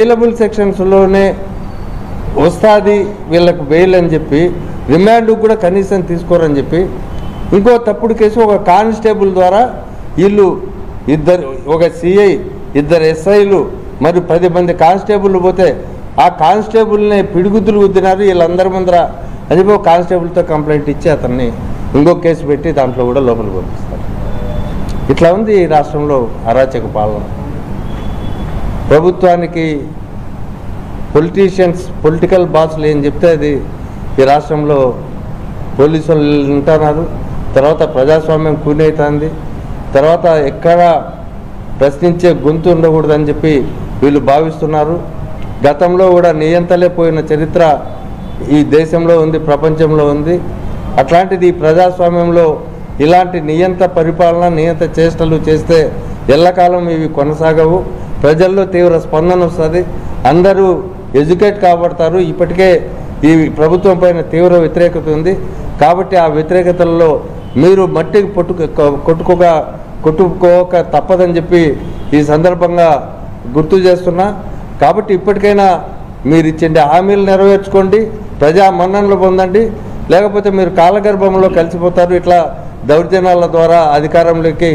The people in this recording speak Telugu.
అవైలబుల్ సెక్షన్స్లోనే వస్తుంది వీళ్ళకు బెయిల్ అని చెప్పి రిమాండ్ కూడా కనీసం తీసుకోరని చెప్పి ఇంకో తప్పుడు కేసు ఒక కానిస్టేబుల్ ద్వారా వీళ్ళు ఒక సిఐ ఇద్దరు ఎస్ఐలు మరి 10 మంది కానిస్టేబుల్ పోతే ఆ కానిస్టేబుల్ని పిడిగుద్దులు గుద్దినారు వీళ్ళందరి ముందర అని చెప్పి కానిస్టేబుల్తో కంప్లైంట్ ఇచ్చి అతన్ని ఇంకో కేసు పెట్టి దాంట్లో కూడా లోపలికి పంపిస్తారు. ఇట్లా ఉంది ఈ రాష్ట్రంలో అరాచక పాలన. ప్రభుత్వానికి పొలిటీషియన్స్ పొలిటికల్ బాస్లు ఏం చెప్తే అది ఈ రాష్ట్రంలో పోలీసు వాళ్ళు ఉంటున్నారు. తర్వాత ప్రజాస్వామ్యం కూనైతుంది. తర్వాత ఎక్కడ ప్రశ్నించే గొంతు ఉండకూడదని చెప్పి వీళ్ళు భావిస్తున్నారు. గతంలో కూడా నియంతలే పోయిన చరిత్ర ఈ దేశంలో ఉంది, ప్రపంచంలో ఉంది. అట్లాంటిది ప్రజాస్వామ్యంలో ఇలాంటి నియంత పరిపాలన నియంత చేష్టలు చేస్తే ఎల్లకాలం ఇవి కొనసాగవు. ప్రజల్లో తీవ్ర స్పందన వస్తుంది. అందరూ ఎడ్యుకేట్ కాబడతారు. ఇప్పటికే ఈ ప్రభుత్వం పైన తీవ్ర వ్యతిరేకత ఉంది. కాబట్టి ఆ వ్యతిరేకతల్లో మీరు మట్టికి కొట్టుకోక తప్పదని చెప్పి ఈ సందర్భంగా గుర్తు చేస్తున్నా. కాబట్టి ఇప్పటికైనా మీరు ఇచ్చిన హామీలు నెరవేర్చుకోండి, ప్రజా మన్ననలు పొందండి. లేకపోతే మీరు కాలగర్భంలో కలిసిపోతారు. ఇట్లా దౌర్జన్యాల ద్వారా అధికారంలోకి